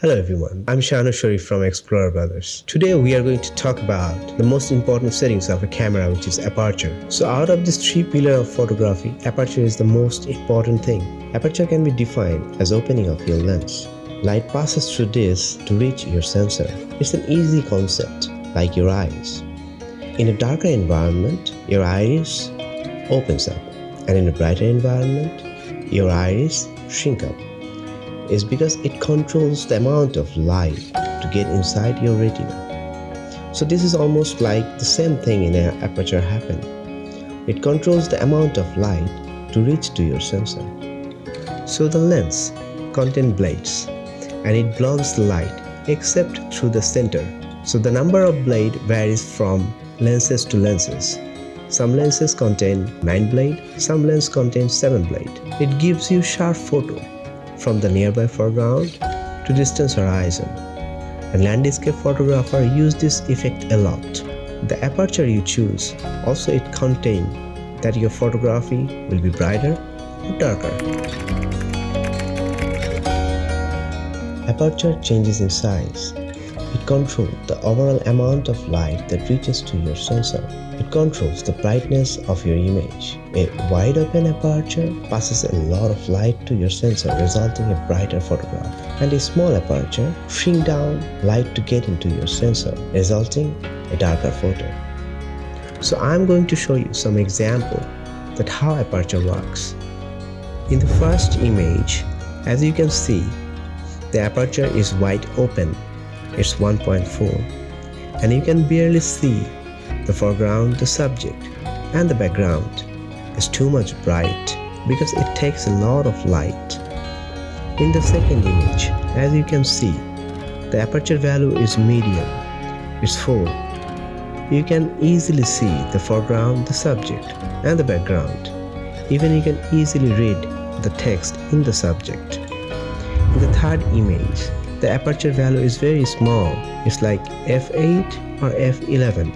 Hello everyone, I'm Shanu Sharif from Explorer Brothers. Today we are going to talk about the most important settings of a camera, which is aperture. So out of these three pillars of photography, aperture is the most important thing. Aperture can be defined as opening of your lens. Light passes through this to reach your sensor. It's an easy concept, like your eyes. In a darker environment, your iris opens up, and in a brighter environment, your iris shrinks up. Is because it controls the amount of light to get inside your retina. So this is almost like the same thing in an aperture happen. It controls the amount of light to reach to your sensor. So the lens contains blades and it blocks the light except through the center. So the number of blades varies from lenses to lenses. Some lenses contain 9 blades, some lenses contain 7 blades. It gives you sharp photo from the nearby foreground to distant horizon, and landscape photographer use this effect a lot. The aperture you choose also it contains that your photography will be brighter or darker. Aperture changes in size. It controls the overall amount of light that reaches to your sensor. It controls the brightness of your image. A wide open aperture passes a lot of light to your sensor, resulting in a brighter photograph. And a small aperture shrinks down light to get into your sensor, resulting in a darker photo. So I'm going to show you some example that how aperture works. In the first image, as you can see, the aperture is wide open. It's 1.4, and you can barely see the foreground, the subject, and the background is too much bright because it takes a lot of light. In the second image, as you can see, the aperture value is medium. It's 4. You can easily see the foreground, the subject, and the background. Even you can easily read the text in the subject. In the third image, the aperture value is very small. It's like f8 or f11.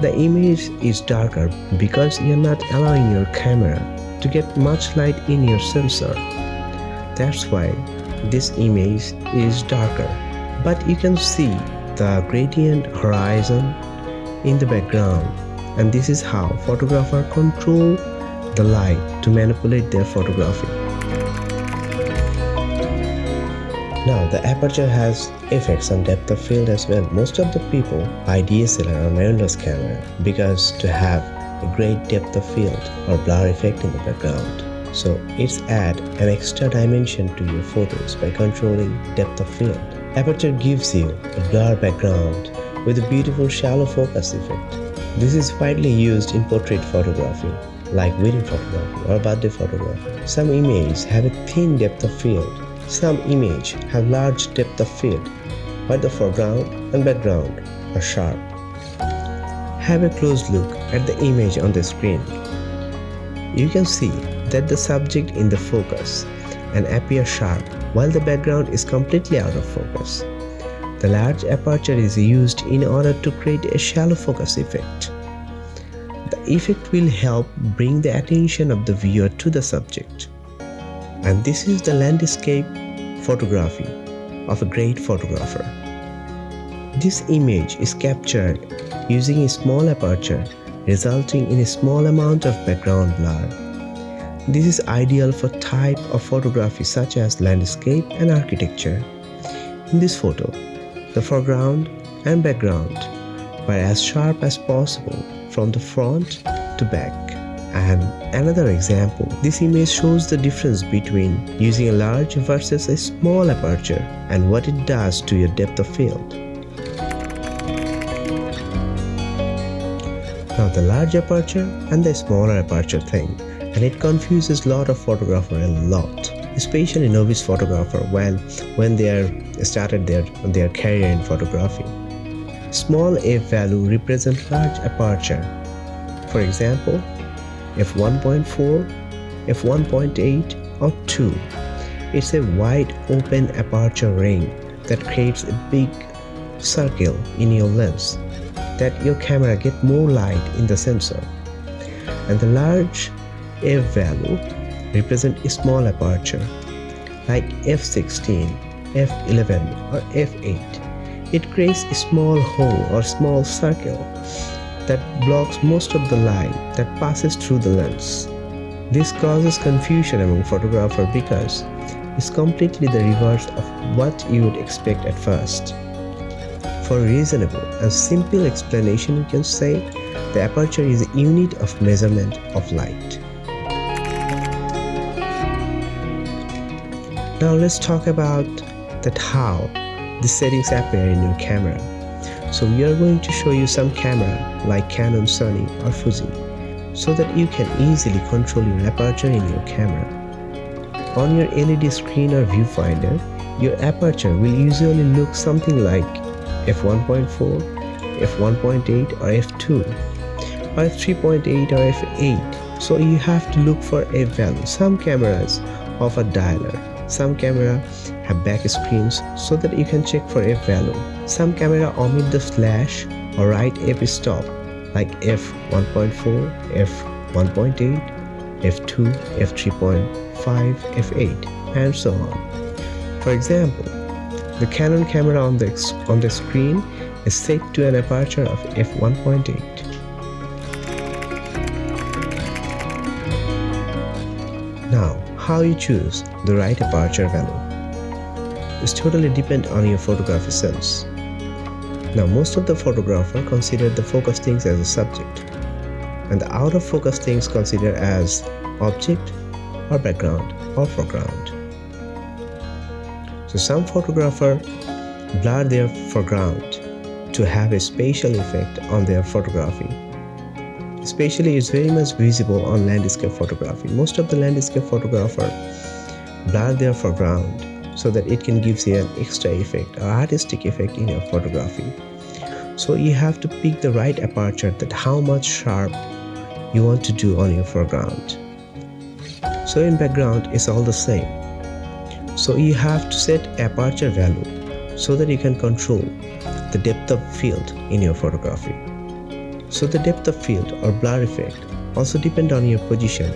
The image is darker because you're not allowing your camera to get much light in your sensor. That's why this image is darker. But you can see the gradient horizon in the background, and this is how photographers control the light to manipulate their photography. Now the aperture has effects on depth of field as well. Most of the people buy DSLR or mirrorless camera because to have a great depth of field or blur effect in the background. So it's add an extra dimension to your photos by controlling depth of field. Aperture gives you a blur background with a beautiful shallow focus effect. This is widely used in portrait photography like wedding photography or birthday photography. Some images have a thin depth of field. Some images have large depth of field, but the foreground and background are sharp. Have a close look at the image on the screen. You can see that the subject in the focus and appear sharp while the background is completely out of focus. The large aperture is used in order to create a shallow focus effect. The effect will help bring the attention of the viewer to the subject. And this is the landscape photography of a great photographer. This image is captured using a small aperture, resulting in a small amount of background blur. This is ideal for type of photography such as landscape and architecture. In this photo, the foreground and background were as sharp as possible from the front to back. And another example, this image shows the difference between using a large versus a small aperture and what it does to your depth of field. Now the large aperture and the smaller aperture thing, and it confuses a lot of photographers a lot, especially novice photographer when they are started their career in photography. Small f value represents large aperture. For example, f1.4, f1.8 or 2. It's a wide open aperture ring that creates a big circle in your lens that your camera get more light in the sensor. And the large f value represent a small aperture like f16 f11 or f8, it creates a small hole or small circle that blocks most of the light that passes through the lens. This causes confusion among photographers because it's completely the reverse of what you would expect at first. For a reasonable and simple explanation, we can say the aperture is a unit of measurement of light. Now let's talk about how the settings appear in your camera. So we are going to show you some camera like Canon, Sony or Fuji so that you can easily control your aperture in your camera. On your LED screen or viewfinder, your aperture will usually look something like f1.4, f1.8 or f2 or f3.8 or f8. So you have to look for a value. Some cameras offer dialer. Some camera have back screens so that you can check for a value. Some camera omit the slash or write f-stop like f1.4, f1.8, f2, f3.5, f8 and so on. For example, the Canon camera on the screen is set to an aperture of f1.8. Now, how you choose the right aperture value is totally depend on your photography sense. Now, most of the photographers consider the focus things as a subject, and the out of focus things considered as object or background or foreground. So some photographers blur their foreground to have a spatial effect on their photography. Especially it's very much visible on landscape photography. Most of the landscape photographers blur their foreground so that it can give you an extra effect or artistic effect in your photography. So you have to pick the right aperture, that how much sharp you want to do on your foreground. So in background it's all the same. So you have to set aperture value so that you can control the depth of field in your photography. So the depth of field or blur effect also depend on your position,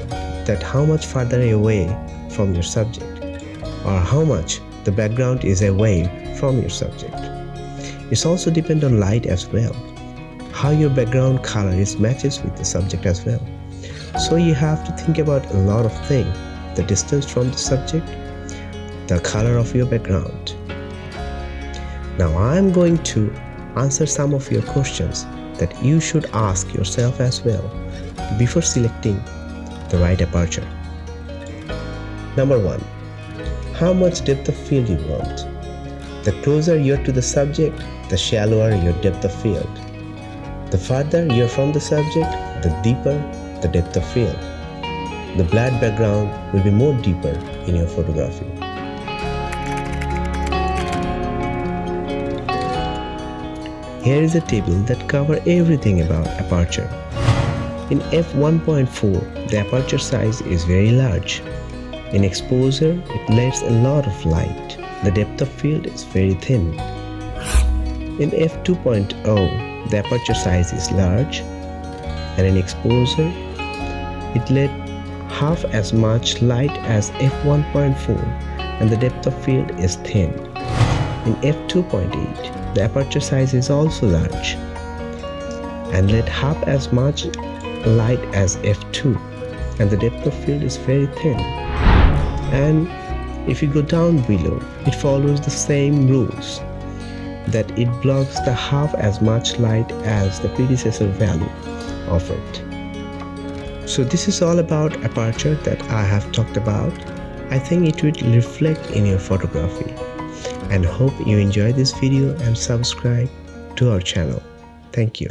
that how much farther away from your subject or how much the background is away from your subject. It's also depend on light as well, how your background color is matches with the subject as well. So you have to think about a lot of things, the distance from the subject, the color of your background. Now I'm going to answer some of your questions that you should ask yourself as well before selecting the right aperture. Number 1. How much depth of field you want. The closer you are to the subject, the shallower your depth of field. The farther you are from the subject, the deeper the depth of field. The blurred background will be more deeper in your photography. Here is a table that covers everything about aperture. In f1.4, the aperture size is very large. In exposure, it lets a lot of light. The depth of field is very thin. In f2.0, the aperture size is large, and in exposure, it let half as much light as f1.4, and the depth of field is thin. In f2.8, the aperture size is also large and let half as much light as f2, and the depth of field is very thin. And if you go down below, it follows the same rules, that it blocks the half as much light as the predecessor value of it. So this is all about aperture that I have talked about. I think it will reflect in your photography, and hope you enjoy this video and subscribe to our channel. Thank you.